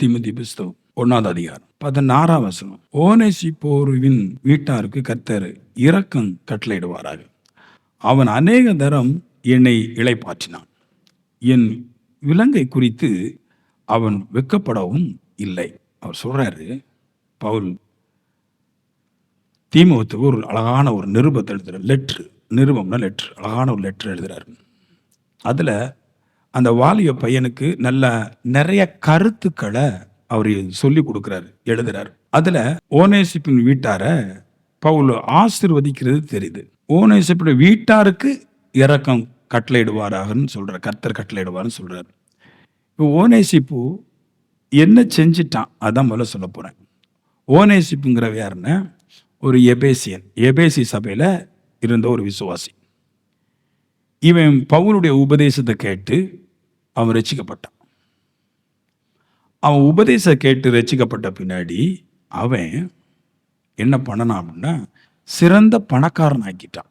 தீமோத்தேயு புஸ்தகம் 1ஆம் அதிகாரம் 16ஆம் வசனம். ஓநேசிப்போருவின் வீட்டாருக்கு கர்த்தர் இரக்கம் கட்டளையிடுவாராக. அவன் அநேக தரம் என்னை இளைப்பாற்றினான். என் விலங்கை குறித்து அவன் வெட்கப்படவும் இல்லை. அவர் சொல்றாரு, பவுல் தீமோத்தேயுவுக்கு ஒரு அழகான ஒரு நிருபத்தை எழுதுறார். நிருபம்னா லெட்ரு, அழகான ஒரு லெட்ரு எழுதுறாரு. அதுல அந்த வாலிய பையனுக்கு நிறைய கருத்துக்களை அவர் சொல்லி கொடுக்கிறாரு, எழுதுறாரு. அதுல ஓநேசிப்பின் வீட்டார பவுல் ஆசீர்வதிக்கிறது தெரியுது. ஓநேசிப்பின் வீட்டாருக்கு இரக்கம் கட்டளையிடுவாராகன்னு சொல்றார், கர்த்தர் கட்டளையிடுவார்னு சொல்றாரு. இப்போ ஓநேசிப்பு என்ன செஞ்சிட்டான் அதான் முதல்ல சொல்ல போறேன். ஓநேசிப்புங்கிற யாருன்னா ஒரு எபேசி சபையில இருந்த ஒரு விசுவாசி. இவன் பவுலுடைய உபதேசத்தை கேட்டு அவன் ரட்சிக்கப்பட்டான். அவன் உபதேசம் கேட்டு ரட்சிக்கப்பட்ட பின்னாடி அவன் என்ன பண்ணனான் அப்படின்னா, சிறந்த பணக்காரன் ஆக்கிட்டான்.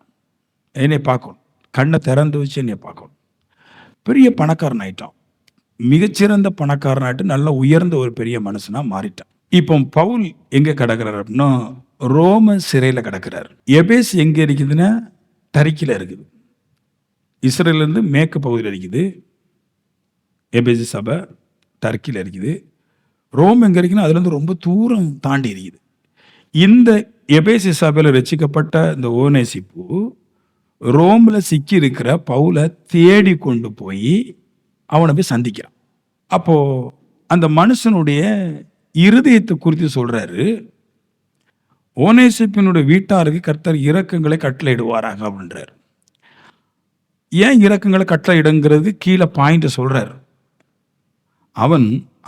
என்னை பார்க்கணும், கண்ணை திறந்து வச்சு என்னை பார்க்கணும். பெரிய பணக்காரன் ஆயிட்டான், மிகச்சிறந்த பணக்காரன் ஆகிட்டு நல்ல உயர்ந்த ஒரு பெரிய மனுஷனா மாறிட்டான். இப்போ பவுல் எங்க கிடக்கிறார் அப்படின்னா, ரோம சிறையில கிடக்கிறார். எபேஸ் எங்க இருக்குதுன்னா டர்க்கில இருக்குது. இஸ்ரேலிருந்து மேற்கு பகுதியில் இருக்குது. எபேசி சபை டர்க்கியில் இருக்குது. ரோம் எங்கே இருக்குன்னா அதுலேருந்து ரொம்ப தூரம் தாண்டி இருக்குது. இந்த எபேசி சபையில் ரட்சிக்கப்பட்ட இந்த ஓநேசிப்பு ரோமில் சிக்கி இருக்கிற பவுலை தேடி கொண்டு போய் அவனை போய் சந்திக்கிறான். அப்போ அந்த மனுஷனுடைய இருதயத்தை குறித்து சொல்றாரு, ஓநேசிப்பினுடைய வீட்டாருக்கு கர்த்தர் இரக்கங்களை கட்டளையிடுவாராக அப்படின்றார். ஏன் இரக்கங்களை கட்டளையிடுங்கிறது கீழே பாயிண்ட் சொல்றாரு. அவன்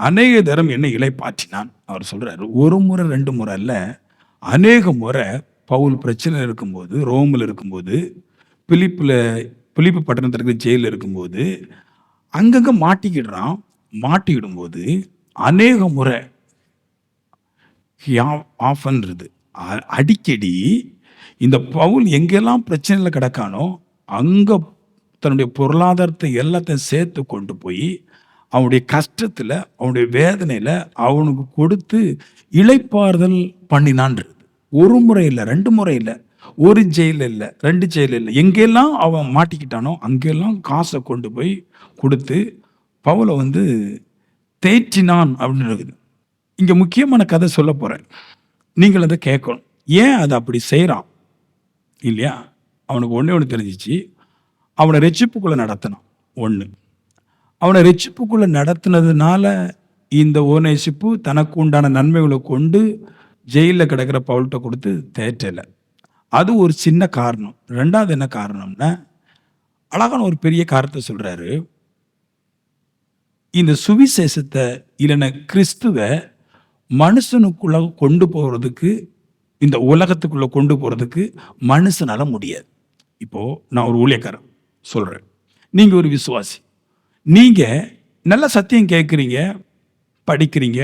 அநேக தரம் என்னை இளைப்பாற்றினான் அவர் சொல்றாரு. ஒரு முறை 2 முறை அல்ல, அநேக முறை பவுல் பிரச்சனை இருக்கும்போது, ரோமில் இருக்கும்போது, பிலிப்பு பட்டணத்தில் இருக்கிற ஜெயிலில் இருக்கும்போது அங்கங்க மாட்டிக்கிடும்போது அநேக முறை அடிக்கடி இந்த பவுல் எங்கெல்லாம் பிரச்சனையில் கிடக்கானோ அங்க தன்னுடைய பொருளாதாரத்தை எல்லாத்தையும் சேர்த்து கொண்டு போய் அவனுடைய கஷ்டத்துல அவனுடைய வேதனையில அவனுக்கு கொடுத்து இளைப்பாறுதல் பண்ணினான்றது. ஒரு முறை இல்லை, 2 முறை இல்லை, ஒரு ஜெயில இல்லை, 2 ஜெயில இல்லை, எங்கெல்லாம் அவன் மாட்டிக்கிட்டானோ அங்கெல்லாம் காசை கொண்டு போய் கொடுத்து பவுலை தேற்றினான் அப்படின்னு இருக்குது. இங்க முக்கியமான கதை சொல்ல போறேன், நீங்கள் அதை கேட்கணும். ஏன் அதை அப்படி செய்யறான் இல்லையா? அவனுக்கு ஒண்ணு தெரிஞ்சிச்சு, அவனை ரட்சிப்புக்குள்ள நடத்தினான். அவனை ரட்சிப்புக்குள்ள நடத்தினதுனால இந்த ஓநேசிப்பு தனக்கு உண்டான நன்மைகளை கொண்டு ஜெயிலில் கிடக்கிற பவுல்கிட்ட கொடுத்து தேற்றல. அது ஒரு சின்ன காரணம். 2வது என்ன காரணம்னா, அழகான ஒரு பெரிய காரணத்தை சொல்றாரு. இந்த சுவிசேஷத்தை இல்லைன்னா கிறிஸ்துவ மனுஷனுக்குள்ள கொண்டு போறதுக்கு, இந்த உலகத்துக்குள்ள கொண்டு போறதுக்கு மனுஷனால முடியாது. இப்போ நான் ஒரு ஊழியக்காரன் சொல்றேன், நீங்க ஒரு விசுவாசி, நீங்க நல்ல சத்தியம் கேட்குறீங்க, படிக்கிறீங்க,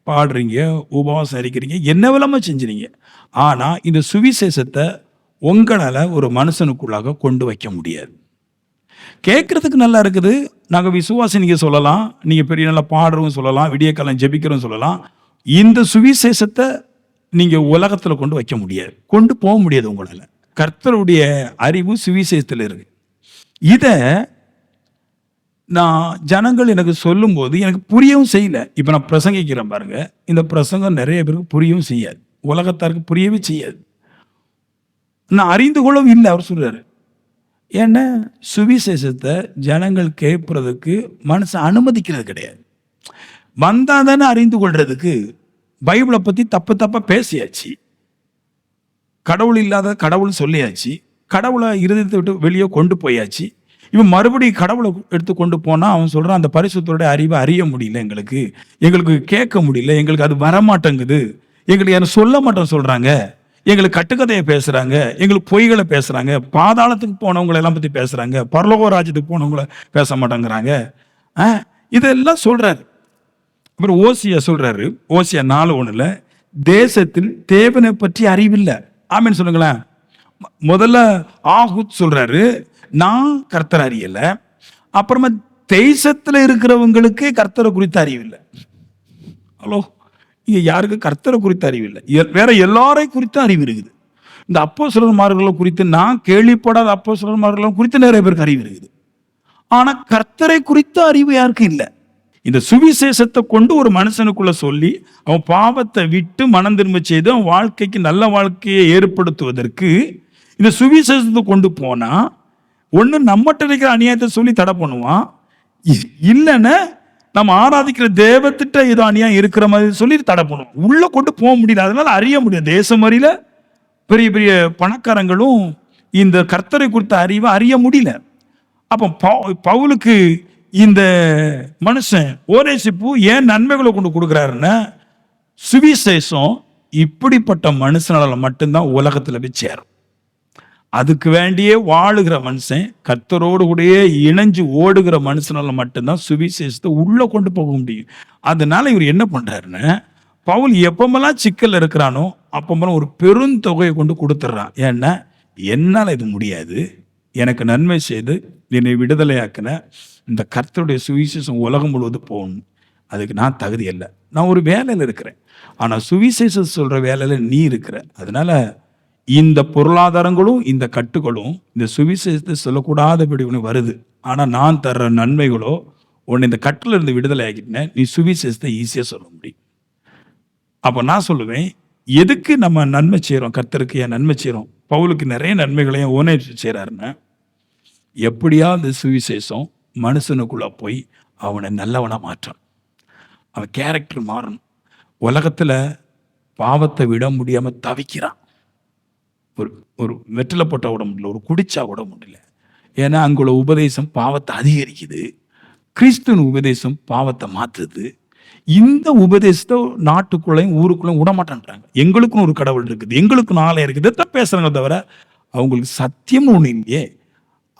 பாடுறீங்க, உபவாசம் இருக்கிறீங்க, என்ன விலமா செஞ்சுறீங்க. ஆனா இந்த சுவிசேஷத்தை உங்களால ஒரு மனுஷனுக்குள்ளாக கொண்டு வைக்க முடியாது. கேட்கறதுக்கு நல்லா இருக்குது, நாங்க விசுவாசி நீங்க சொல்லலாம், நீங்க பெரிய நல்லா பாடுறவங்க சொல்லலாம், விடிய காலம் ஜெபிக்கிறோம் சொல்லலாம். இந்த சுவிசேஷத்தை நீங்க உலகத்துல கொண்டு வைக்க முடியாது, கொண்டு போக முடியாது உங்களால. கர்த்தருடைய அறிவு சுவிசேஷத்துல இருக்கு. இத நான் ஜனங்கள் எனக்கு சொல்லும் போது எனக்கு புரியவும் செய்யல. இப்ப நான் பிரசங்கிக்கிறேன் பாருங்க, இந்த பிரசங்கம் நிறைய பேருக்கு புரியவும் செய்யாது, உலகத்தாருக்கு புரியவே செய்யாது, நான் அறிந்து கொள்ளவும் இல்லை. அவர் சொல்றாரு, ஏன்னா சுவிசேஷத்தை ஜனங்கள் கேட்பறதுக்கு மனுஷன் அனுமதிக்கிறது கிடையாது. வந்தா தானே அறிந்து கொள்றதுக்கு. பைபிளை பத்தி தப்பா பேசியாச்சு, கடவுள் இல்லாத கடவுள் சொல்லியாச்சு, கடவுளை இருதயத்தை விட்டு வெளியே கொண்டு போயாச்சு. இவன் மறுபடியும் கடவுளை எடுத்து கொண்டு போனா அவன் சொல்றான், அந்த பரிசுத்தோட அறிவை அறிய முடியல, எங்களுக்கு கேட்க முடியல, எங்களுக்கு அது வரமாட்டேங்குது, எங்களுக்கு யாரும் சொல்ல மாட்டோம் சொல்றாங்க, எங்களுக்கு கட்டுக்கதையை பேசுறாங்க, எங்களுக்கு பொய்களை பேசுறாங்க, பாதாளத்துக்கு போனவங்களை எல்லாம் பத்தி பேசுறாங்க, பரலோக ராஜ்யத்துக்கு போனவங்கள பேச மாட்டேங்கிறாங்க, இதெல்லாம் சொல்றாரு. அப்புறம் ஓசியா சொல்றாரு, ஓசியா 4:1 தேசத்தில் தேவனை பற்றி அறிவில்லை. ஆமென் சொல்லுங்களேன். முதல்ல ஆகுத் சொல்றாரு, நான் கர்த்தர் அறியல. அப்புறமா தேசத்துல இருக்கிறவங்களுக்கு கர்த்தரை குறித்து அறிவில்லை. ஹலோ, இங்க யாருக்கு கர்த்தரை குறித்த அறிவு இல்லை, வேற எல்லாரை குறித்த அறிவு இருக்குது. இந்த அப்போஸ்தலர்மார்களை குறித்து, நான் கேள்விப்படாத அப்போஸ்தலர்மார்களை குறித்து நிறைய பேருக்கு அறிவு இருக்குது. ஆனா கர்த்தரை குறித்த அறிவு யாருக்கும் இல்லை. இந்த சுவிசேஷத்தை கொண்டு ஒரு மனுஷனுக்குள்ள சொல்லி அவன் பாவத்தை விட்டு மனம் திரும்ப செய்து அவன் வாழ்க்கைக்கு நல்ல வாழ்க்கையை ஏற்படுத்துவதற்கு இந்த சுவிசேஷத்தை கொண்டு போனா, ஒண்ணு நம்மகிட்ட இருக்கிற அநியாயத்தை சொல்லி தடை பண்ணுவான், இல்லைன்னா நம்ம ஆராதிக்கிற தேவத்திட்ட ஏதோ அநியாயம் இருக்கிற மாதிரி சொல்லி தடை பண்ணுவோம். உள்ள கொண்டு போக முடியல, அதனால அறிய முடியும். தேசம் அறியல, பெரிய பெரிய பணக்காரங்களும் இந்த கர்த்தரை குறித்த அறிவை அறிய முடியல. அப்போ பவுலுக்கு இந்த மனுஷன் ஓரேசிப்பு ஏன் நன்மைகளை கொண்டு கொடுக்குறாருன்னா, சுவிசேஷம் இப்படிப்பட்ட மனுஷனால மட்டும்தான் உலகத்துல போய் சேரும். அதுக்கு வேண்டியே வாழுகிற மனுஷன், கர்த்தரோடு கூடயே இணைஞ்சு ஓடுகிற மனுஷனால மட்டும்தான் சுவிசேஷத்தை உள்ள கொண்டு போக முடியும். அதனால இவர் என்ன பண்றாருன்னா, பவுல் எப்பமெல்லாம் சிக்கல் இருக்கிறானோ அப்பமெல்லாம் ஒரு பெருந்தொகையை கொண்டு கொடுத்துட்றான். ஏன்னா, என்னால் இது முடியாது, எனக்கு நன்மை செய்து என்னை விடுதலையாக்கின இந்த கர்த்தருடைய சுவிசேஷம் உலகம் முழுவதும் போகணும், அதுக்கு நான் தகுதி இல்லை, நான் ஒரு வேலையில் இருக்கிறேன், ஆனால் சுவிசேஷம் சொல்ற வேலையில நீ இருக்கிற, அதனால இந்த பொருளாதாரங்களும் இந்த கட்டுகளும் இந்த சுவிசேஷத்தை சொல்லக்கூடாதபடி உனக்கு வருது, ஆனால் நான் தர்ற நன்மைகளோ உன்னை இந்த கட்டில இருந்து விடுதலை ஆக்கிட்டேன், நீ சுவிசேஷத்தை ஈஸியாக சொல்ல முடியும். அப்போ நான் சொல்லுவேன், எதுக்கு நம்ம நன்மை செய்கிறோம், கர்த்தருக்கு ஏன் நன்மை செய்கிறோம்? பவுலுக்கு நிறைய நன்மைகளையும் ஓனே செய்கிறாருன்னா, எப்படியா அந்த சுவிசேஷம் மனுஷனுக்குள்ள போய் அவனை நல்லவனா மாற்றணும், அவன் கேரக்டர் மாறணும். உலகத்துல பாவத்தை விட முடியாம தவிக்கிறான். ஒரு வெற்றில போட்ட விட முடியல, ஒரு குடிச்சா விட முடியல. ஏன்னா அங்குள்ள உபதேசம் பாவத்தை அதிகரிக்குது, கிறிஸ்துவின் உபதேசம் பாவத்தை மாத்துது. இந்த உபதேசத்தை நாட்டுக்குள்ளையும் ஊருக்குள்ளையும் விடமாட்டேன்றாங்க. எங்களுக்குன்னு ஒரு கடவுள் இருக்குது, எங்களுக்குன்னு ஆலயம் இருக்குது, இதை பேசுறாங்க தவிர அவங்களுக்கு சத்தியம்னு ஒண்ணு இல்லையே.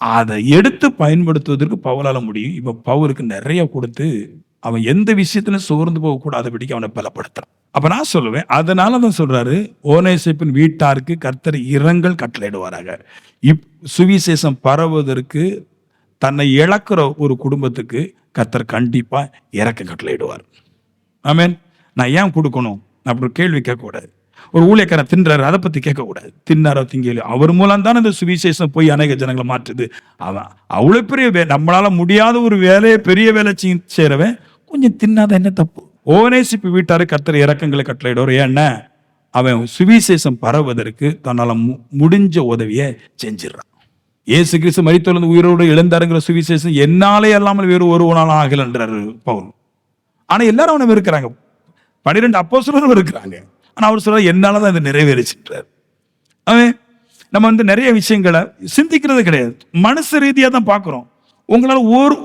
அதை எடுத்து பயன்படுத்துவதற்கு பவுலால முடியும். இப்ப பவுலுக்கு நிறைய கொடுத்து அவன் எந்த விஷயத்திலும் சோர்ந்து போகக்கூடாதபடிக்கு அவனை பலப்படுத்துறான். அப்ப நான் சொல்லுவேன், அதனால தான் சொல்றாரு, ஓனேசிப்பின் வீட்டாருக்கு கர்த்தர் இரங்கல் கட்டளையிடுவாராக. சுவிசேஷம் பரவுவதற்கு தன்னை இழக்கிற ஒரு குடும்பத்துக்கு கர்த்தர் கண்டிப்பா இரக்கம் கட்டளையிடுவார். ஆமென். நான் ஏன் கொடுக்கணும் அப்படி கேள்வி கேட்கக்கூடாது. ஒரு ஊழியக்காரன் தின்றாரு, அதை பத்தி கேட்கக்கூடாது. தின்னாரோ திங்கலையோ, அவர் மூலம் தானே இந்த சுவிசேஷம் போய் அநேக ஜனங்களை மாற்றுது. அவன் அவ்வளவு பெரிய நம்மளால முடியாத ஒரு வேலையை பெரிய வேலை செய்யறவன் கொஞ்சம் தின்னாத என்ன தப்பு? ஓனேசிப்பு வீட்டாரு கர்த்தர் இரக்கங்களை கட்டளையிடுவார். ஏன்னா அவன் சுவிசேஷம் பரவுவதற்கு தன்னால முடிஞ்ச உதவியை செஞ்சிடறான். இயேசு கிறிஸ்து மரித்தெழுந்து உயிரோடு எழுந்தாருங்கிற சுவிசேஷம் என்னாலே அல்லாமல் வேறு ஒருவனாலும் ஆகலன்றாரு பவுல். ஆனா எல்லாரும் அவனை வெறுக்கிறாங்க. 12 அப்போஸ்தலரும் இருக்கிறாங்க. ஆனா அவர் சொல்ற என்னாலதான் இதை நிறைவேறிச்சுட்டார். அவன் நம்ம நிறைய விஷயங்களை சிந்திக்கிறது கிடையாது, மனசு ரீதியா தான் பார்க்கிறோம். உங்களால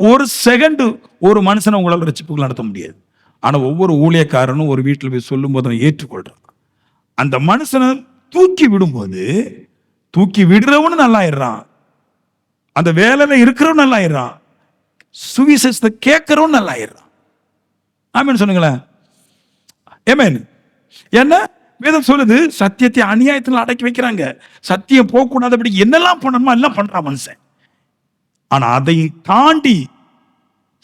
ஒரு செகண்ட் ஒரு மனுஷனை உங்களால் ரட்சிப்புகள் நடத்த முடியாது. ஆனா ஒவ்வொரு ஊழியக்காரனும் ஒரு வீட்டில் போய் சொல்லும் போது அவன் ஏற்றுக்கொள்றான். அந்த மனுஷனை தூக்கி விடும்போது தூக்கி விடுறவனு நல்லாயிடுறான், அந்த வேலையில இருக்கிறவன் நல்லாயிடுறான், சுவிசேஷத்தை கேட்கிறவன் நல்லாயிடுறான். ஆமென் சொன்னீங்களேன். ஆமென். என்ன வேதம் சொல்லுது, சத்தியத்தை அநியாயத்தில் அடக்கி வைக்கிறாங்க. சத்தியம் போகக்கூடாதபடி என்னெல்லாம் பண்ணணுமோ எல்லாம் பண்றான் மனுஷன். ஆனா அதை தாண்டி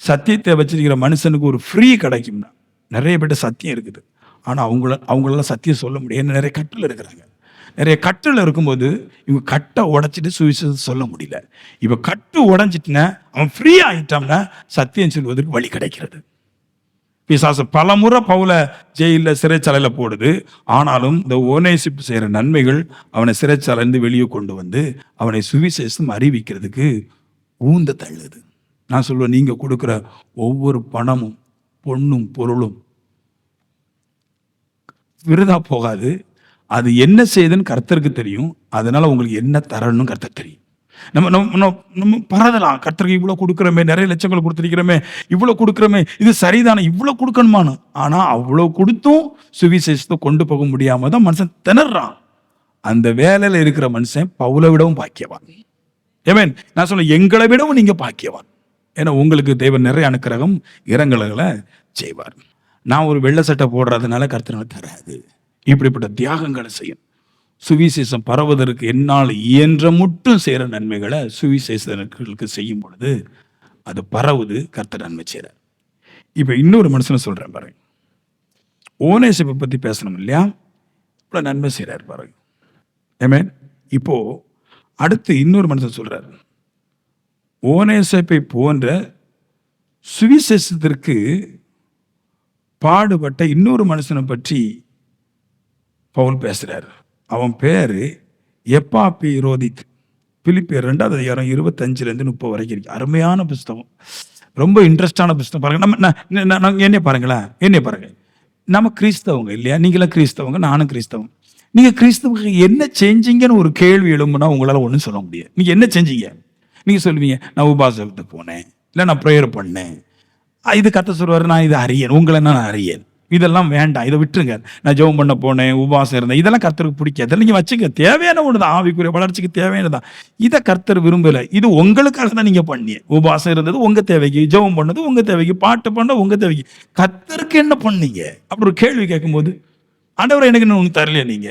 சத்தியத்தை வச்சிருக்கிற மனுஷனுக்கு ஒரு ஃப்ரீ கிடைக்கும்னா, நிறைய பேர்ட்ட சத்தியம் இருக்குது, ஆனா அவங்களால சத்தியம் சொல்ல முடியாது. நிறைய கட்டில் இருக்கிறாங்க. நிறைய கட்டில் இருக்கும்போது இவங்க கட்டை உடைச்சிட்டு சுவிசேஷம் சொல்ல முடியல. இவ கட்டு உடைஞ்சிட்டுனா அவன் ஃப்ரீ ஆயிட்டான்னா சத்தியம் சொல்வதற்கு வழி கிடைக்கிறது. பிசாசு பல முறை பவுல ஜெயில சிறைச்சாலையில போடுது. ஆனாலும் இந்த ஓனேசிப்பு செய்யற நன்மைகள் அவனை சிறைச்சாலைந்து வெளியே கொண்டு வந்து அவனை சுவிசேஷம் அறிவிக்கிறதுக்கு ஊந்த தள்ளுது. நான் சொல்லுவேன், நீங்க கொடுக்கிற ஒவ்வொரு பணமும் பொண்ணும் பொருளும் விருதா போகாது. அது என்ன செய்யுதுன்னு கர்த்தருக்கு தெரியும். அதனால உங்களுக்கு என்ன தரணும் கர்த்தர் தெரியும். நம்ம பரதலாம், கர்த்தருக்கு இவ்வளவு கொடுக்குறோமே, நிறைய லட்சங்களை கொடுத்துருக்கிறோமே, இவ்வளவு கொடுக்குறோமே, இது சரிதானே, இவ்வளவு கொடுக்கணுமானு. ஆனா அவ்வளவு கொடுத்தும் சுவிசேஷத்தை கொண்டு போக முடியாம தான் மனுஷன் திணறான். அந்த வேலையில இருக்கிற மனுஷன் பவுலை விடவும் பாக்கியவான். ஏமேன். நான் சொல்ல, எங்களை விடவும் நீங்க பாக்கியவான். ஏன்னா உங்களுக்கு தேவன் நிறைய அனுக்கிரகம் இரங்கல்களை செய்வார். நான் ஒரு வெள்ளை சட்டை போடுறதுனால கர்த்தர் தராது. இப்படிப்பட்ட தியாகங்களை செய்யும். சுவிசேஷம் பரவுவதற்கு என்னால் இயன்ற மட்டும் செய்கிற நன்மைகளை சுவிசேஷர்களுக்கு செய்யும் பொழுது அது பரவுது, கர்த்தர் நன்மை செய்கிறார். இப்போ இன்னொரு மனுஷனை சொல்றேன் பாருங்க. ஓனேசிப்பை பற்றி பேசணும் இல்லையா? இவ்வளோ நன்மை செய்கிறார் பாருங்க. ஆமென். இப்போ அடுத்து இன்னொரு மனுஷன் சொல்றார், ஓனேசிப்பை போன்ற சுவிசேஷத்திற்கு பாடுபட்ட இன்னொரு மனுஷனை பற்றி பவுல் பேசுறார். அவன் பேரு எப்பாப்பிரோதித். பிலிப்பியர் 2வது அதிகாரம் 25-30 வரைக்கும் இருக்கு. அருமையான புஸ்தகம், ரொம்ப இன்ட்ரெஸ்டான புஸ்தகம். பாருங்க, என்னைய பாருங்களேன், என்னைய பாருங்க. நம்ம கிறிஸ்தவங்க இல்லையா? நீங்களாம் கிறிஸ்தவங்க, நானும் கிறிஸ்தவங்க. நீங்க கிறிஸ்தவங்க என்ன செஞ்சீங்கன்னு ஒரு கேள்வி எழும்புனா உங்களால ஒன்றும் சொல்ல முடியாது. நீங்க என்ன செஞ்சீங்க? நீங்க சொல்லுவீங்க, நான் உபாசத்துக்கு போனேன், இல்லை நான் ப்ரேயர் பண்ணேன். இது கர்த்தர் சொல்வாரு, நான் இதை அறியேன், உங்களை நான் அறியேன், இதெல்லாம் வேண்டாம், இதை விட்டுருங்க. நான் ஜெபம் பண்ண போனேன், உபாசம் இருந்தேன், இதெல்லாம் கர்த்தருக்கு பிடிக்காது. நீங்க வச்சுக்க, தேவையான ஒன்று தான், ஆவிக்குரிய வளர்ச்சிக்கு தேவையானதான். இதை கர்த்தர் விரும்பல. இது உங்களுக்காக தான் நீங்க பண்ணிய. உபாசம் இருந்தது உங்க தேவைக்கு, ஜெபம் பண்ணது உங்க தேவைக்கு, பாட்டு பண்ண உங்க தேவைக்கு. கர்த்தருக்கு என்ன பண்ணீங்க அப்படி ஒரு கேள்வி கேட்கும்போது, ஆண்டவரை எனக்கு ஒன்று தரலையா? நீங்க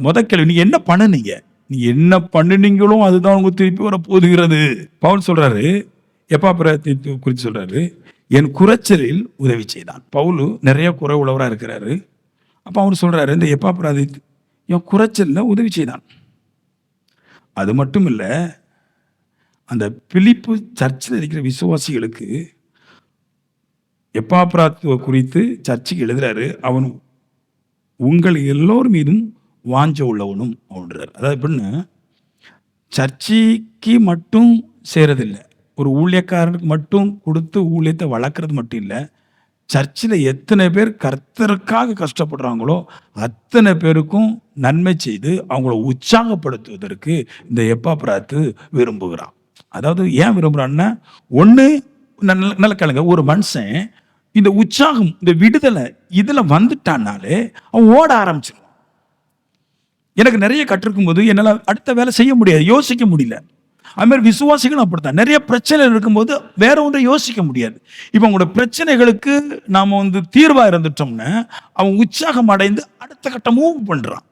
முத கேள்வி, நீங்க என்ன பண்ணுனீங்க? நீங்க என்ன பண்ணுனீங்களோ அதுதான் உங்க திருப்பி வர போதுகிறது. பவுல் சொல்றாரு, எப்பாப்பிரோதித்து குறித்து சொல்றாரு, என் குறைச்சலில் உதவி செய்தான். பவுல் நிறைய குறை உள்ளவராக இருக்கிறாரு. அப்போ அவர் சொல்றாரு, இந்த எப்பாப்பிரோதித்து என் குறைச்சலில் உதவி செய்தான். அது மட்டும் இல்லை, அந்த பிலிப்பு சர்ச்சில் இருக்கிற விசுவாசிகளுக்கு எப்பாப்பிரோதித்துவை குறித்து சர்ச்சுக்கு எழுதுறாரு, அவன் உங்கள் எல்லோரும் மீதும் வாஞ்ச உள்ளவனும் அப்படின்றார். அதாவது எப்படின்னா, சர்ச்சைக்கு மட்டும் செய்கிறதில்லை, ஒரு ஊழியக்காரனுக்கு மட்டும் கொடுத்து ஊழியத்தை வளர்க்குறது மட்டும் இல்லை, சர்ச்சில் எத்தனை பேர் கர்த்தருக்காக கஷ்டப்படுறாங்களோ அத்தனை பேருக்கும் நன்மை செய்து அவங்கள உற்சாகப்படுத்துவதற்கு இந்த எப்பாப்பிரோதித்து விரும்புகிறான். அதாவது ஏன் விரும்புகிறான்னா, ஒன்று நல்ல கேளுங்க, ஒரு மனுஷன் இந்த உற்சாகம், இந்த விடுதலை இதில் வந்துட்டான்னாலே அவன் ஓட ஆரம்பிச்சிருவான். எனக்கு நிறைய கற்றுக்கும் போது என்னால் அடுத்த வேலை செய்ய முடியாது, யோசிக்க முடியல. அது மாதிரி விசுவாசிகளும் அப்படித்தான். நிறைய பிரச்சனை இருக்கும்போது வேற ஒன்றை யோசிக்க முடியாது. இப்போ உங்களோட பிரச்சனைகளுக்கு நாம் தீர்வாக இருந்துட்டோம்னா அவன் உற்சாகம் அடைந்து அடுத்த கட்டம் மூவ் பண்ணுறான்.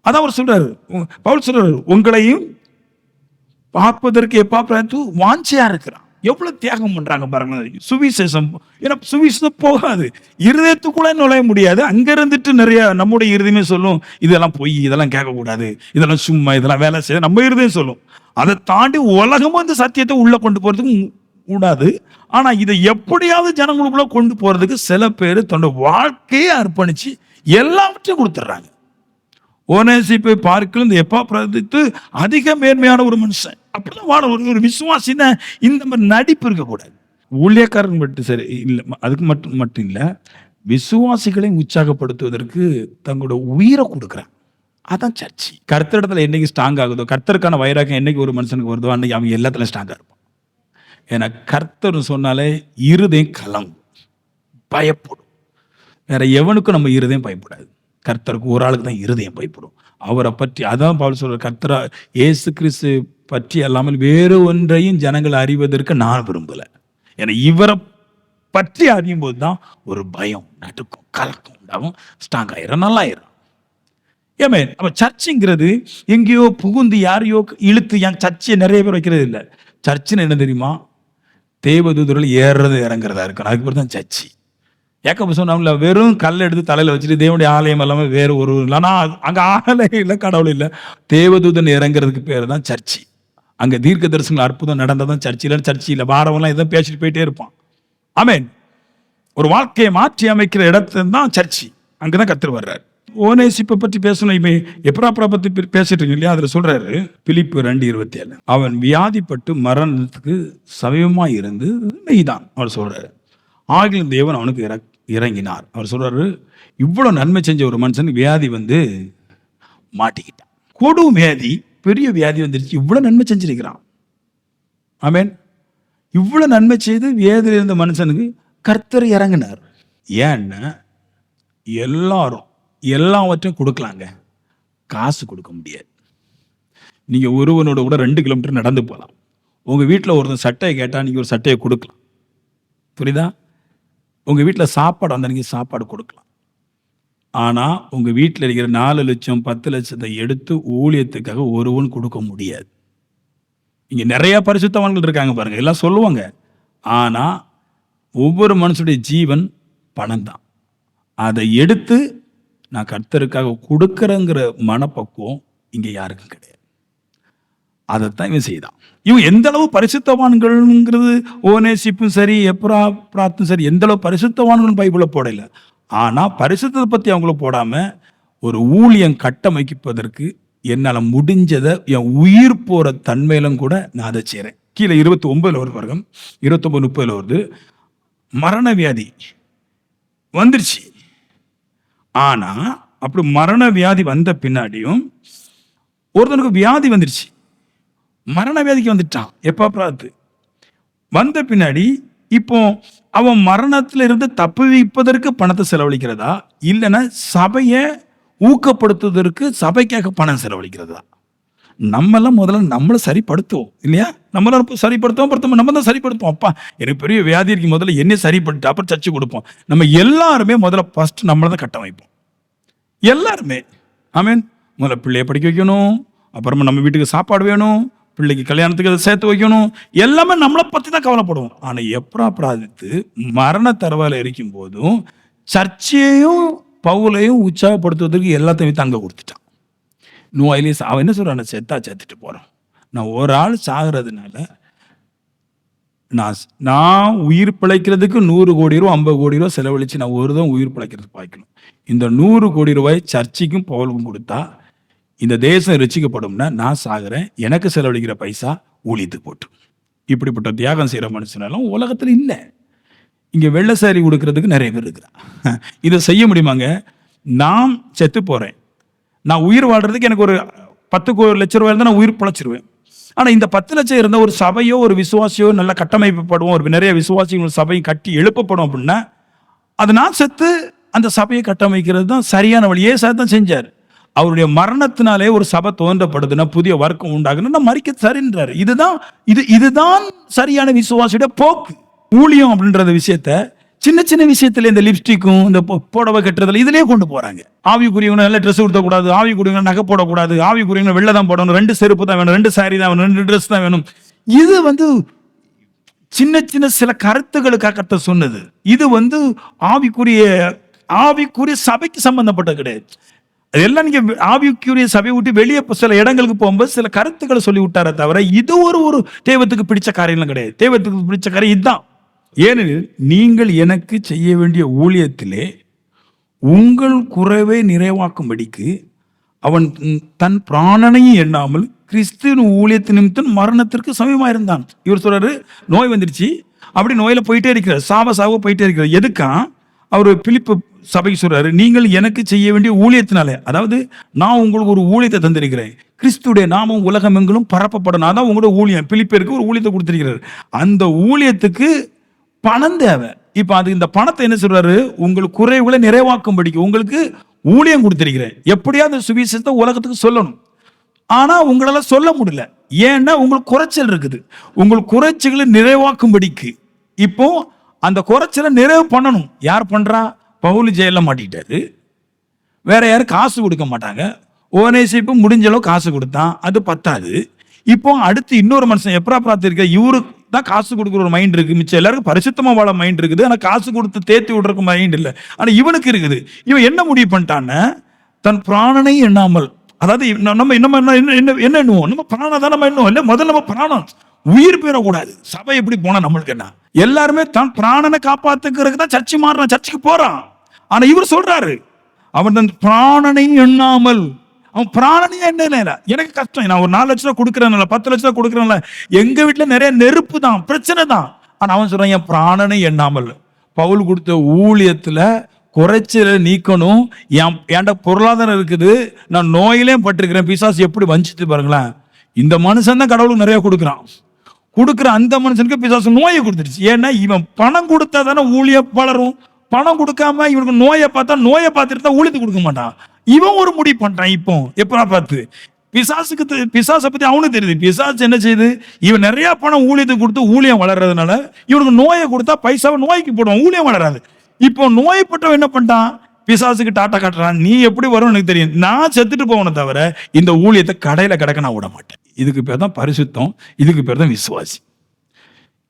அதான் அவர் சொல்றாரு, பவுல் சொல்றாரு, உங்களையும் பார்ப்பதற்கு எப்பாப்பிரோதித்து வாஞ்சையா இருக்கிறான். எவ்வளவு தியாகம் பண்றாங்க பாருங்க. சுவிசேஷம், ஏன்னா சுவிசேஷம் போகாது, இருதயத்துக்குள்ள நுழைய முடியாது. அங்க இருந்துட்டு நிறைய நம்முடைய இருதயமே சொல்லும், இதெல்லாம் பொய், இதெல்லாம் கேட்கக்கூடாது, இதெல்லாம் சும்மா, இதெல்லாம் வேலை செய்ய நம்ம இருதயம் சொல்லும். அதை தாண்டி உலகமும் இந்த சத்தியத்தை உள்ள கொண்டு போறதுக்கு கூடாது. ஆனா இதை எப்படியாவது ஜனங்களுக்குள்ள கொண்டு போறதுக்கு சில பேர் தன்னோட வாழ்க்கையை அர்ப்பணிச்சு எல்லாவற்றையும் கொடுத்துட்றாங்க. ஓனேசிப்பை பார்க்கலும் இந்த எப்பாப்பிரோதித்து அதிக மேன்மையான ஒரு மனுஷன். அப்படிதான் வாழ ஒரு விசுவாசின்னா இந்த மாதிரி நடிப்பு இருக்கக்கூடாது. ஊழியக்காரன் மட்டும் சரி இல்லை, அதுக்கு மட்டும் இல்லை, விசுவாசிகளை உற்சாகப்படுத்துவதற்கு தங்களோட உயிரை கொடுக்குறான். அதான் சர்ச்சு. கர்த்தரிடத்துல என்னைக்கு ஸ்ட்ராங் ஆகுதோ, கர்த்தருக்கான வைராக்கியம் என்னைக்கு ஒரு மனுஷனுக்கு வருதோ அன்னைக்கு அவன் எல்லாத்துலையும் ஸ்ட்ராங்காக இருப்பான். ஏன்னா கர்த்தர் சொன்னாலே இருதயம் கலங்கும், பயப்படும். வேற எவனுக்கும் நம்ம இருதயம் பயப்படாது, கர்த்தருக்கு ஒரு ஆளுக்கு தான் இருதயம் பயப்படும். அவரை பற்றி அதான் பவுல் சொல்ற, கர்த்தரா இயேசு கிறிஸ்து பற்றி அல்லாமல் வேறு ஒன்றையும் ஜனங்கள் அறிவதற்கு நான் விரும்பல. ஏன்னா இவரை பற்றி அறியும் போது தான் ஒரு பயம், நடுக்கம், கலக்கம் உண்டாகும், ஸ்ட்ராங் ஆயிரும், நல்லா ஆயிரும். ஏமே அப்ப சர்ச்சுங்கிறது எங்கேயோ புகுந்து யாரையோ இழுத்து, என் சர்ச்சையை நிறைய பேர் வைக்கிறது இல்லை. சர்ச்சுன்னு என்ன தெரியுமா? தேவதூதர்கள் ஏறுறது இறங்குறதா இருக்கணும், அதுக்கு பேர் தான் சர்ச்சு. ஏக்கப்பு சொன்னாம்ல, வெறும் கல் எடுத்து தலையில் வச்சுட்டு தேவனுடைய ஆலயம் எல்லாமே வேறு ஒரு இல்லைனா அங்கே ஆலயம் இல்லை, கடவுள் இல்லை, தேவதூதன் இறங்குறதுக்கு பேர் தான் சர்ச்சு. அங்கே தீர்க்க தரிசனங்கள் அற்புதம் நடந்ததான் சர்ச்சு. இல்லைன்னு சர்ச்சு இல்லை, வாரவெல்லாம் இதை பேசிட்டு போயிட்டே இருப்பான். ஆமேன். ஒரு வாழ்க்கையை மாற்றி அமைக்கிற இடத்துல தான் சர்ச்சு, அங்கதான் கர்த்தர் வர்றாரு. ஓனேசிப்பை பற்றி பேசணும். இப்போ எப்ராப்ரா பற்றி பேசிட்டு இருக்கீங்க இல்லையா? அதில் சொல்றாரு, பிலிப்பு 2:27, அவன் வியாதிப்பட்டு மரணத்துக்கு சமயமா இருந்து மெய்தான் அவர் சொல்றாரு. ஆகிலும் தேவன் அவனுக்கு இறங்கினார். அவர் சொல்றாரு, இவ்வளவு நன்மை செஞ்ச ஒரு மனுஷனுக்கு வியாதி மாட்டிக்கிட்டான். கொடும் வியாதி, பெரிய வியாதி வந்துருச்சு, இவ்வளவு நன்மை செஞ்சிருக்கிறான். ஆமென். இவ்வளவு நன்மை செய்து வியாதியில் இருந்த மனுஷனுக்கு கர்த்தர் இறங்கினார். ஏன்னா எல்லாரும் எல்லாவற்றையும் கொடுக்கலாங்க, காசு கொடுக்க முடியாது. நீங்க ஒருவனோட கூட 2 கிலோமீட்டர் நடந்து போகலாம். உங்க வீட்டில் ஒருத்தன் சட்டையை கேட்டா நீங்க ஒரு சட்டையை கொடுக்கலாம், புரியுதா? உங்க வீட்டில் சாப்பாடு வந்தா நீங்க சாப்பாடு கொடுக்கலாம். ஆனா உங்க வீட்டில் இருக்கிற 4 லட்சம் 10 லட்சத்தை எடுத்து ஊழியத்துக்காக ஒருவன் கொடுக்க முடியாது. இங்க நிறைய பரிசுத்தவான்கள் இருக்காங்க பாருங்க, எல்லாம் சொல்லுவாங்க. ஆனா ஒவ்வொரு மனுஷனுடைய ஜீவன் பணம் தான். அதை எடுத்து நான் கர்த்தருக்காக கொடுக்கறேங்கிற மனப்பக்குவம் இங்க யாருக்கும் கிடையாது. அதைத்தான் இவன் செய்தான். இவன் எந்த அளவு பரிசுத்தவான்கள்ங்கிறது ஓனேசிப்பும் சரி, எப்ராத்தும் சரி, எந்த அளவு பரிசுத்தவான்கள் பைபிள போடல. ஆனா பரிசுத்தத்தை பத்தி அவங்கள போடாம ஒரு ஊழியம் கட்டமைப்பதற்கு என்னால முடிஞ்சதை என் உயிர் போற தன்மையிலும் கூட நான் அதை செய்றேன். கீழே 29 வருது பாருங்க, 29, 30 வருது. மரண வியாதி வந்துருச்சு. ஆனா அப்படி மரண வியாதி வந்த பின்னாடியும் ஒருத்தனுக்கு வியாதி வந்துருச்சு, மரண வியாதிக்கு வந்துட்டான். எப்பாப்ராத்து வந்த பின்னாடி இப்போ அவன் மரணத்துல இருந்து தப்புவிப்பதற்கு பணத்தை செலவழிக்கிறதா, இல்லைன்னா சபையை ஊக்கப்படுத்துவதற்கு சபைக்காக பணம் செலவழிக்கிறதா? நம்மெல்லாம் முதல்ல நம்மளை சரிப்படுத்துவோம் இல்லையா? நம்மளாம் சரிப்படுத்துவோம், நம்ம தான் சரிப்படுத்துவோம். அப்பா எனக்கு பெரிய வியாதி இருக்கு, முதல்ல என்ன சரிப்படுத்து, அப்புறம் சர்ச்சை கொடுப்போம். நம்ம எல்லாருமே முதல்ல ஃபர்ஸ்ட் நம்மளை தான் கட்டமைப்போம். எல்லாருமே ஆமீன். முதல்ல பிள்ளைய படிக்க வைக்கணும், அப்புறமா நம்ம வீட்டுக்கு சாப்பாடு வேணும், பிள்ளைக்கு கல்யாணத்துக்கு அதை சேர்த்து வைக்கணும், எல்லாமே நம்மளை பற்றி தான் கவலைப்படுவோம். ஆனால் எப்ராத்து மரண தரவால இருக்கும் போதும் சர்ச்சையையும் பவுலையும் உற்சாகப்படுத்துவதற்கு எல்லாத்தையும் தங்க கொடுத்துட்டான். நோயிலேயே அவன் என்ன சொல்றான், செத்துட்டு போறான். நான் ஒரு ஆள் சாகிறதுனால நான் உயிர் பிழைக்கிறதுக்கு 100 கோடி ரூபா 50 கோடி ரூபா செலவழிச்சு நான் ஒரு தான் உயிர் பிழைக்கிறதுக்கு பாய்க்கணும். இந்த 100 கோடி ரூபாய் சர்ச்சைக்கும் பவுலுக்கும் கொடுத்தா இந்த தேசம் ரசிக்கப்படும்னா நான் சாகிறேன், எனக்கு செலவழிக்கிற பைசா ஊழியத்துக்கு போட்டு. இப்படிப்பட்ட தியாகம் செய்யற மனுஷனாலும் உலகத்துல இல்லை. இங்க வெள்ளசாரி கொடுக்கறதுக்கு நிறைய பேர் இருக்கிறான். இதை செய்ய முடியுமாங்க? நான் செத்து போறேன், நான் உயிர் வாழ்றதுக்கு எனக்கு ஒரு 10 லட்சம் ரூபாய் இருந்தால் நான் உயிர் பிழைச்சிருவேன். ஆனா இந்த 10 லட்சம் இருந்தால் ஒரு சபையோ ஒரு விசுவாசியோ நல்ல கட்டமைப்படும், ஒரு நிறைய விசுவாசிகள் சபையும் கட்டி எழுப்பப்படும் அப்படின்னா அது நான் செத்து அந்த சபையை கட்டமைக்கிறது தான் சரியான வழி. ஏசாதான் செஞ்சார். அவருடைய மரணத்தினாலே ஒரு சபை தோன்றப்படுதுன்னா, புதிய வர்க்கம் உண்டாகுன்னா மறிக்க சரின்றாரு. இதுதான் சரியான விசுவாசியோட போக்கு. ஊழியம் அப்படின்ற விஷயத்த சின்ன சின்ன விஷயத்துல இந்த லிப்ஸ்டிக்கும் இந்த புடவை கட்டுறதுல இதுலயே கொண்டு போறாங்க. ஆவிக்குரியவங்க நல்ல ட்ரெஸ் கொடுத்தக்கூடாது, ஆவிக்குரியவங்க நகை போடக்கூடாது, ஆவிக்குரியவங்க வெள்ளை தான் போடணும், 2 செருப்பு தான் வேணும், 2 சாரி தான் வேணும், 2 ட்ரெஸ் தான் வேணும். இது சின்ன சின்ன சில கருத்துக்களுக்காக சொன்னது. இது ஆவிக்குரிய சபைக்கு சம்பந்தப்பட்டது கிடையாது. அதெல்லாம் நீங்க ஆவிக்குரிய சபையை விட்டு வெளியே சில இடங்களுக்கு போகும்போது சில கருத்துக்களை சொல்லி விட்டாரே தவிர இது ஒரு தெய்வத்துக்கு பிடிச்ச காரியம் கிடையாது. தெய்வத்துக்கு பிடிச்ச காரியம் இதுதான். ஏனெனில் நீங்கள் எனக்கு செய்ய வேண்டிய ஊழியத்திலே உங்கள் குறைவை நிறைவாக்கும்படிக்கு அவன் தன் பிராணனையும் எண்ணாமல் கிறிஸ்துவின் ஊழியத்தின் நிமித்தம் மரணத்திற்கு சமயமா இருந்தான். இவர் சொல்றாரு, நோய் வந்துருச்சு, அப்படி நோயில போயிட்டே இருக்கிறார், சாவ போயிட்டே இருக்கிறார். எதுக்கா? அவர் பிலிப்பு சபைக்கு சொல்றாரு, நீங்கள் எனக்கு செய்ய வேண்டிய ஊழியத்தினாலே, அதாவது நான் உங்களுக்கு ஒரு ஊழியத்தை தந்திருக்கிறேன், கிறிஸ்துடைய நாமம் உலகம் எங்கிலும் பரப்பப்படணும், அதான் உங்களோட ஊழியம். பிலிப்பியருக்கு ஒரு ஊழியத்தை கொடுத்திருக்கிறார். அந்த ஊழியத்துக்கு பணம் தேவை. இப்ப அது இந்த பணத்தை என்ன சொல்றாரு, உங்கள் குறைவுகளை நிறைவாக்கும்படிக்கு உங்களுக்கு ஊழியம் கொடுத்திருக்கிறேன். எப்படியாவது சுவிசேஷத்தை உலகத்துக்கு சொல்லணும், ஆனா உங்களால சொல்ல முடியல. ஏன்னா உங்களுக்கு குறைச்சல் இருக்குது. உங்கள் குறைச்சல்களை நிறைவாக்கும்படிக்கு இப்போ அந்த குறைச்சலை நிறைவு பண்ணணும். யார் பண்றா? பவுல் ஜெயில மாட்டிக்கிட்டாரு, வேற யாரும் காசு கொடுக்க மாட்டாங்க. ஓனேசிப்பு முடிஞ்ச அளவு காசு கொடுத்தான், அது பத்தாது. இப்போ அடுத்து இன்னொரு மனுஷன் எப்ராத்து இருக்க, இவருக்கு தான் காசு கொடுக்குற ஒரு மைண்ட் இருக்கு. மிச்சம் எல்லாருக்கும் பரிசுத்தமா வாழ மைண்ட் இருக்குது, ஆனா காசு கொடுத்து தேத்தி விடுறதுக்கு மைண்ட் இல்லை. ஆனா இவனுக்கு இருக்குது. இவன் என்ன முடிவு பண்ணிட்டான்னு, தன் பிராணனை எண்ணாமல், அதாவது நம்ம என்ன எண்ணுவோம், நம்ம பிராணம் தான் நம்ம எண்ணுவோம் இல்ல. முதல்ல நம்ம பிராணம் உயிர் பெறக்கூடாது. சபை எப்படி போனா நம்மளுக்கு என்ன? எல்லாருமே தன் பிராணனை காப்பாத்துக்கிறதுக்கு தான் சர்ச்சை மாறுறான், சர்ச்சைக்கு போறான். ஆனா இவர் சொல்றாரு, அவன் தன் பிராணனை எண்ணாமல், அவன் பிராணனையே என்ன, எனக்கு கஷ்டம், நான் ஒரு 4 லட்சம் ரூபாய் கொடுக்குறேன், 10 லட்சம் ரூபாய் கொடுக்குறேன்ல, எங்க வீட்டுல நிறைய நெருப்பு தான், பிரச்சனை தான். ஆனா அவன் சொல்றான், என் பிராணனை எண்ணாமல். பவுல் கொடுத்த ஊழியத்துல குறைச்சல நீக்கணும். என்கிட்ட பொருளாதாரம் இருக்குது, நான் நோயிலே பட்டிருக்கிறேன், பிசாசு எப்படி வஞ்சித்து பாருங்களேன். இந்த மனுஷன் தான் கடவுளுக்கு நிறைய கொடுக்குற அந்த மனுஷனுக்கு பிசாசு நோயை கொடுத்துருச்சு. ஏன்னா இவன் பணம் கொடுத்தா தானே ஊழியம் வளரும். பணம் கொடுக்காம இவனுக்கு நோயை பார்த்துட்டு தான் ஊழியத்தை கொடுக்க மாட்டான். இவன் ஒரு முடிவு பண்றான். இப்போ எப்படா பார்த்து பிசாசை பத்தி அவனுக்கு தெரியுது. பிசாசு என்ன செய்யுது, இவன் நிறைய பணம் ஊழியத்தை கொடுத்து ஊழியம் வளர்றதுனால இவனுக்கு நோயை கொடுத்தா பைசாவை நோய்க்கு போடுவான், ஊழியம் வளராது. இப்போ நோய்பட்டவன் என்ன பண்ணிட்டான், பிசாசுக்கு டாட்டா காட்டுறான். நீ எப்படி வரும் எனக்கு தெரியும், நான் செத்துட்டு போவனே தவிர இந்த ஊழியத்தை கடையில கிடக்க நான் விட மாட்டேன். இதுக்கு பேர் தான் பரிசுத்தம், இதுக்கு பேர் தான் விசுவாசி.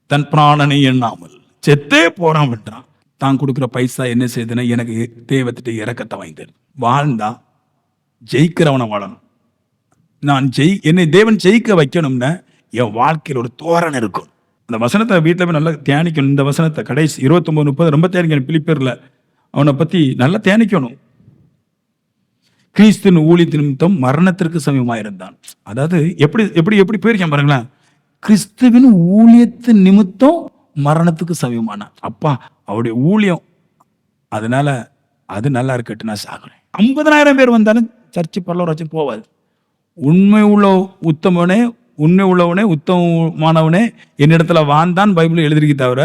தன் பிராணனை எண்ணாமல் செத்தே போறான் விட்டான். தான் கொடுக்குற பைசா என்ன செய்யுதுன்னா எனக்கு தேவத்திட்ட இறக்கத்தை வாங்கிட்டு வாழ்ந்தா ஜெயிக்கிறவனை வாழணும். நான் என்னை தேவன் ஜெயிக்க வைக்கணும்னா என் வாழ்க்கையில் ஒரு தோரணை இருக்கும். அந்த வசனத்தை வீட்டில் போய் நல்லா தியானிக்கணும். இந்த வசனத்தை கடைசி 29, 30 ரொம்ப தியானிக்கணும். பிலிப்பியர்ல அவனை பற்றி நல்லா தியானிக்கணும். கிறிஸ்துவின் ஊழியத்தின் நிமித்தம் மரணத்திற்கு சமயமாக இருந்தான். அதாவது எப்படி எப்படி எப்படி போயிருக்கேன் பாருங்களேன். கிறிஸ்துவின் ஊழியத்தின் நிமித்தம் மரணத்துக்கு சமயமானான். அப்பா அவருடைய ஊழியம், அதனால அது நல்லா இருக்கட்டும், நான் சாகுறேன். 50,000 பேர் வந்தாலும் சர்ச்சு பரலோராஜ்யம் போவாது. உண்மை உள்ளவனே உத்தமமானவனே என்னிடத்துல வாழ்ந்தான் பைபிள் எழுதிருக்கு. தவிர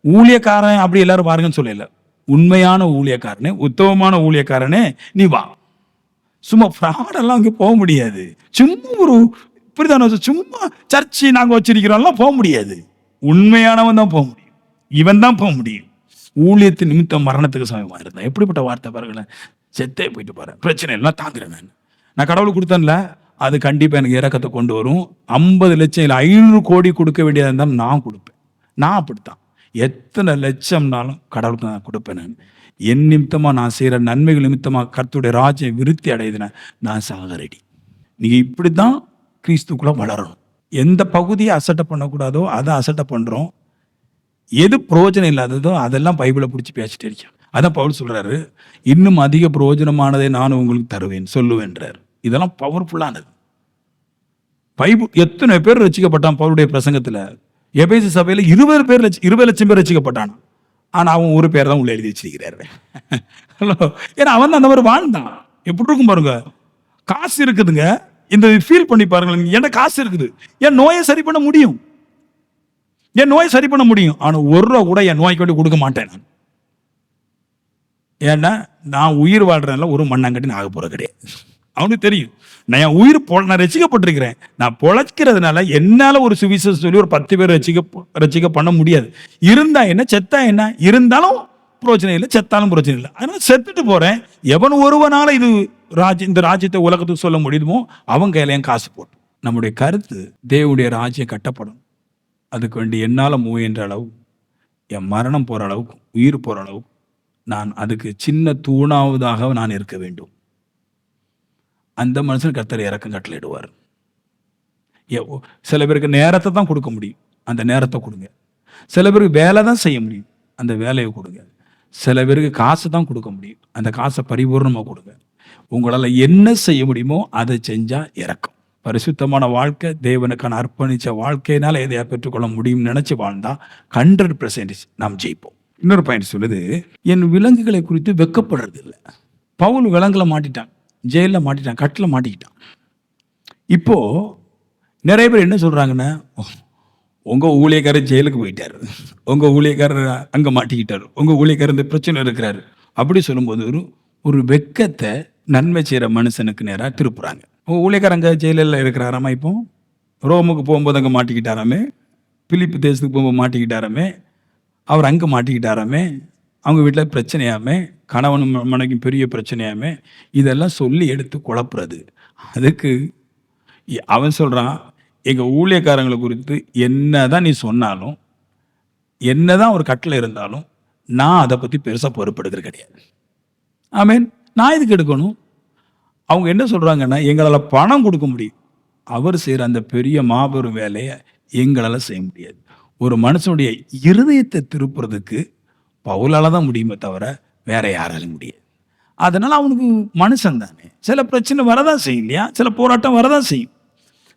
ஊழியக்காரன் அப்படி எல்லாரும் பாருங்கன்னு சொல்லல. உண்மையான ஊழியக்காரனே, உத்தமமான ஊழியக்காரனே நீ வா. சும்மா ஃப்ராடெல்லாம் அங்கே போக முடியாது. சும்மா ஒரு இப்படிதான் சும்மா சர்ச்சு நாங்கள் வச்சிருக்கிறோம்லாம் போக முடியாது. உண்மையானவன் தான் போக முடியும். இவன் தான் போக முடியும். ஊழியத்தின் நிமித்தம் மரணத்துக்கு சமயமாக இருந்தான். எப்படிப்பட்ட வார்த்தை பாருங்களேன். செத்தே போயிட்டு பாரு, பிரச்சனை எல்லாம் தாங்குறேன். நான் கடவுளுக்கு கொடுத்தேன்ல, அது கண்டிப்பாக எனக்கு இறக்கத்தை கொண்டு வரும். 50 லட்சம் இல்லை 500 கோடி கொடுக்க வேண்டியதாக இருந்தாலும் நான் கொடுப்பேன். நான் அப்படித்தான். எத்தனை லட்சம்னாலும் கடவுளுக்கு நான் கொடுப்பேன். என் நிமித்தமாக நான் செய்கிற நன்மைகள் நிமித்தமாக கர்த்தருடைய ராஜ்யம் விருத்தி அடையுதுன்னா நான் சாக ரெடி. நீங்கள் இப்படி தான் கிறிஸ்துக்குள்ளே வளரணும். எந்த பகுதியை அசட்டை பண்ணக்கூடாதோ அதை அசட்டை பண்ணுறோம். எது பிரயோஜனம் இல்லாததோ அதெல்லாம் பைபிளை பிடிச்சி பேசிட்டு இருக்கேன். அதான் பவுல் சொல்கிறாரு, இன்னும் அதிக பிரயோஜனமானதை நான் உங்களுக்கு தருவேன் சொல்லுவேன்றார். இதெல்லாம் பவர்ஃபுல்லானது. பைபிள் எத்தனை பேர் ரசிக்கப்பட்டான் பவுலுடைய பிரசங்கத்தில். எபேசு சபையில் 20 லட்சம் பேர் ரசிக்கப்பட்டான். ஆனால் அவன் ஒரு பேர் தான் உள்ள எழுதி வச்சிருக்கிறாரு. ஹலோ, ஏன்னா அவன் தான் அந்த மாதிரி வாழ்ந்தான். எப்படி இருக்கும் பாருங்க. காசு இருக்குதுங்க, இந்த ஃபீல் பண்ணி பாருங்க. என்ன காசு இருக்குது, என் நோயை சரி பண்ண முடியும், என் நோயை சரி பண்ண முடியும். ஆனால் 1 ரூபா கூட என் நோய்க்கு வேண்டி கொடுக்க மாட்டேன் நான். ஏன்னா நான் உயிர் வாழ்றதுனால ஒரு மண்ணாங்கட்டி நான் ஆக போறது கிடையாது. அவனுக்கு தெரியும் நான் என் உயிர் நான் ரசிக்கப்பட்டிருக்கிறேன். நான் பொழைக்கிறதுனால என்னால் ஒரு சுவிசேஷம் சொல்லி ஒரு 10 பேர் ரசிக்க பண்ண முடியாது. இருந்தா என்ன, செத்தா என்ன, இருந்தாலும் பிரயோஜனம் இல்லை, செத்தாலும் பிரயோஜனம் இல்லை. அதனால செத்துட்டு போறேன். எவன் ஒருவனால இது இந்த ராஜ்யத்தை உலகத்துக்கு சொல்ல முடியுமோ அவன் கையில என் காசு போட்டு. நம்முடைய கருத்து தேவனுடைய ராஜ்யம் கட்டப்படும். அதுக்கு வேண்டி என்னால் முயன்ற அளவு, என் மரணம் போற அளவுக்கு, உயிர் போற அளவுக்கு நான் அதுக்கு சின்ன தூணாவதாக நான் இருக்க வேண்டும். அந்த மனுஷன் கர்த்தர் இறக்கம் கட்டளையிடுவார். சில பேருக்கு நேரத்தை தான் கொடுக்க முடியும், அந்த நேரத்தை கொடுங்க. சில பேருக்கு வேலை தான் செய்ய முடியும், அந்த வேலையை கொடுங்க. சில பேருக்கு காசு தான் கொடுக்க முடியும், அந்த காசை பரிபூர்ணமாக கொடுங்க. உங்களால் என்ன செய்ய முடியுமோ அதை செஞ்சா இறக்கம். பரிசுத்தமான வாழ்க்கை, தேவனுக்கான அர்ப்பணிச்ச வாழ்க்கையினால எதையா பெற்றுக்கொள்ள முடியும்னு நினைச்சு வாழ்ந்தா 100% நாம் ஜெயிப்போம். இன்னொரு பாயிண்ட் சொல்லுது, என் விலங்குகளை குறித்து வெக்கப்படுறது இல்லை. பவுல் விலங்குல மாட்டிட்டான், ஜெயிலில் மாட்டிட்டான், கட்டில் மாட்டிக்கிட்டான். இப்போ நிறைய பேர் என்ன சொல்றாங்கன்னா, உங்க ஊழியக்காரர் ஜெயிலுக்கு போயிட்டாரு, உங்க ஊழியக்காரர் அங்க மாட்டிக்கிட்டாரு, உங்க ஊழியக்காரர் இந்த பிரச்சனை இருக்கிறாரு அப்படி சொல்லும்போது ஒரு வெக்கத்தை நன்மை செய்யற மனுஷனுக்கு நேராக திருப்புறாங்க. உங்க ஊழியக்காரர் அங்க ஜெயிலில் இருக்கிறாராமா, இப்போ ரோமுக்கு போகும்போது அங்கே மாட்டிக்கிட்டாராமே, பிலிப்பு தேசத்துக்கு போகும்போது மாட்டிக்கிட்டாராமே, அவர் அங்கே மாட்டிக்கிட்டாராமே, அவங்க வீட்டில் பிரச்சனையாமே, கணவனும் மனைவிக்கும் பெரிய பிரச்சனையாமே, இதெல்லாம் சொல்லி எடுத்து குழப்புறது. அதுக்கு அவன் சொல்கிறான், எங்கள் ஊழியக்காரங்களை குறித்து என்ன தான் நீ சொன்னாலும், என்ன தான் ஒரு கட்டில் இருந்தாலும் நான் அதை பற்றி பெருசாக பொறுப்பெடுக்கிறது கிடையாது. ஆமேன். நான் இதுக்கு எடுக்கணும். அவங்க என்ன சொல்கிறாங்கன்னா, எங்களால் பணம் கொடுக்க முடியும், அவர் செய்கிற அந்த பெரிய மாபெரும் வேலையை எங்களால் செய்ய முடியாது. ஒரு மனுஷனுடைய இருதயத்தை திருப்புறதுக்கு பவுலால் தான் முடியுமே தவிர வேற யாராலும் முடியாது. அதனால் அவனுக்கு மனுஷன் தானே, சில பிரச்சனை வரதான் செய்யும் இல்லையா, சில போராட்டம் வரதான் செய்யும்,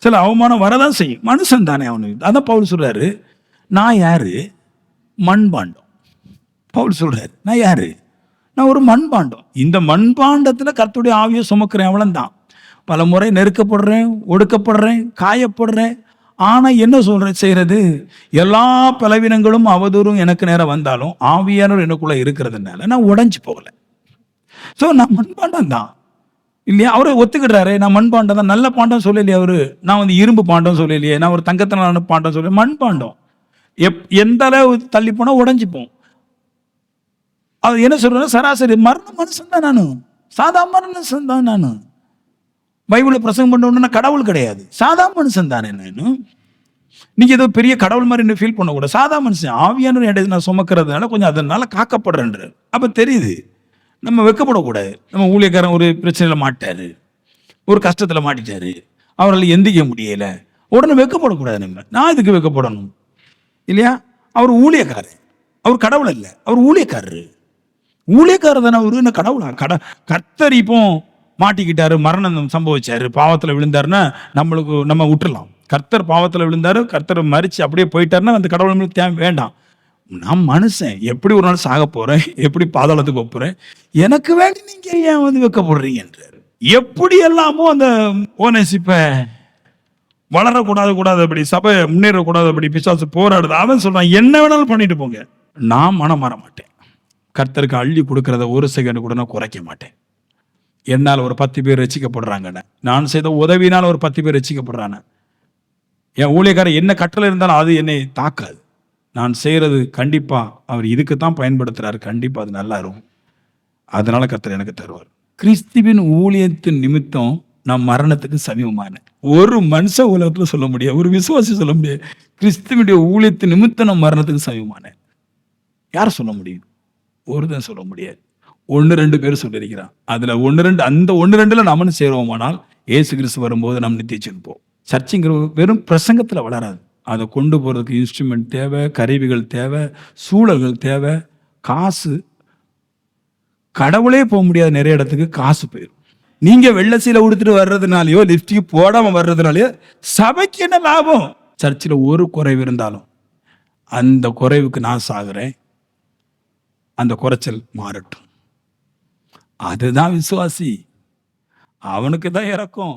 சில அவமானம் வரதான் செய்யும், மனுஷன் தானே அவனுக்கு. அதான் பவுல் சொல்கிறாரு, நான் யாரு, மண்பாண்டம். பவுல் சொல்கிறாரு, நான் யாரு, நான் ஒரு மண்பாண்டம். இந்த மண்பாண்டத்தில் கர்த்தருடைய ஆவியை சுமக்கிறேன், அவ்வளோதான். பல முறை நெருக்கப்படுறேன், ஒடுக்கப்படுறேன், காயப்படுறேன். ஆனால் என்ன செய்கிறது, எல்லா பலவீனங்களும் அவதூறும் எனக்கு நேரம் வந்தாலும் ஆவியானவர் எனக்குள்ளே இருக்கிறதுனால நான் உடஞ்சி போகலை. ஸோ நான் மண்பாண்டம் தான் இல்லையா. அவரை ஒத்துக்கிட்டாரு, நான் மண்பாண்டம் தான். நல்ல பாண்டம் சொல்லலையே அவரு, நான் வந்து இரும்பு பாண்டம் சொல்லலையே, நான் ஒரு தங்கத்தினால பாண்டம் சொல்ல, மண்பாண்டம். எந்த அளவு தள்ளி போனால் உடஞ்சிப்போம். அது என்ன சொல்றேன், சராசரி மரண மனுஷன் தான் நான், சாதா மனுஷன் தான் நான். பைபிளை பிரசங்கம் பண்ண கடவுள் கிடையாது, சாதா மனுஷன் தானே நான். நீங்க ஏதோ பெரிய கடவுள் மாதிரி ஃபீல் பண்ணக்கூடாது. சாதா மனுஷன் ஆவியானவர் என்கிட்ட நான் சுமக்கிறதுனால கொஞ்சம் அதனால காக்கப்படுறேன்றார். அப்ப தெரியுது நம்ம வெட்கப்படக்கூடாது. நம்ம ஊழியக்காரன் ஒரு பிரச்சனையில மாட்டாரு, ஒரு கஷ்டத்துல மாட்டிட்டாரு, அவரால் எந்திரிக்க முடியல, உடனே வெட்கப்படக்கூடாது. நான் இதுக்கு வெட்கப்படணும் இல்லையா? அவர் ஊழியக்காரர், அவர் கடவுள் அல்ல, அவர் ஊழியக்காரரு. ஊழியக்காரர் தானே அவரு, என்ன கடவுளா? கர்த்தர் இப்போ மாட்டிக்கிட்டாரு, மரணம் சம்பவிச்சாரு, பாவத்துல விழுந்தாருன்னா நம்ம விட்டுறலாம். கர்த்தர் பாவத்துல விழுந்தாரு, கர்த்தர் மரிச்சு அப்படியே போயிட்டாருன்னா அந்த கடவுள் நம்மளுக்கு தேவை வேண்டாம். நான் மனுஷன், எப்படி ஒரு நாள் சாக போறேன், எப்படி பாதாளத்துக்கு போறேன், எனக்கு வேண்டி நீங்க ஏன் வந்து வைக்கப்படுறீங்கன்றாரு. எப்படி எல்லாமோ அந்த ஓனேசிப்ப வளரக்கூடாது, அப்படி சபை முன்னேறக்கூடாது, அப்படி பிசாசு போராடுது. அவன் சொல்றான், என்ன வேணாலும் பண்ணிட்டு போங்க, நான் மனம் மாற மாட்டேன். கர்த்தருக்கு அள்ளி கொடுக்கறத ஒரு செகண்ட் கூட நான் குறைக்க மாட்டேன். என்னால் ஒரு 10 பேர் ரசிக்கப்படுறாங்க, நான் செய்த உதவினால் ஒரு 10 பேர் ரசிக்கப்படுறாங்க. என் ஊழியக்காரர் என்ன கட்டளை இருந்தாலும் அது என்னை தாக்காது. நான் செய்யறது கண்டிப்பா அவர் இதுக்கு தான் பயன்படுத்துறாரு, கண்டிப்பா அது நல்லா இருக்கும். அதனால கர்த்தர் எனக்கு தருவார். கிறிஸ்துவின் ஊழியத்தின் நிமித்தம் நான் மரணத்துக்கு சமீபமான ஒரு மனுஷ உலகத்துல சொல்ல முடியாது, ஒரு விசுவாசி சொல்ல முடியாது. கிறிஸ்துவனுடைய ஊழியத்தின் நிமித்தம் நான் மரணத்துக்கு சமீபமான யார் சொல்ல முடியும்? ஒருதான் சொல்ல முடியாது. 1-2 பேர் சொல்லியிருக்கிறான். அதுல 1-2, அந்த 1-2ல நம்மனு சேருவோமானால் இயேசு கிறிஸ்து வரும்போது நம்ம நித்திச்சிருப்போம். சர்ச்சைங்கிற வெறும் பிரசங்கத்துல வளராது. அதை கொண்டு போறதுக்கு இன்ஸ்ட்ருமெண்ட் தேவை, கருவிகள் தேவை, சூழல்கள் தேவை, காசு. கடவுளே போக முடியாத நிறைய இடத்துக்கு காசு போயிடும். நீங்க வெள்ளை சீலை உடுத்துட்டு வர்றதுனாலயோ, லிப்ஸ்டிக் போடாம வர்றதுனாலயோ சபைக்கு என்ன லாபம்? சர்ச்சில் ஒரு குறைவு இருந்தாலும் அந்த குறைவுக்கு நான் சாகுறேன், அந்த குறைச்சல் மாறட்டும். அதுதான் விசுவாசி, அவனுக்கு தான் இறக்கும்.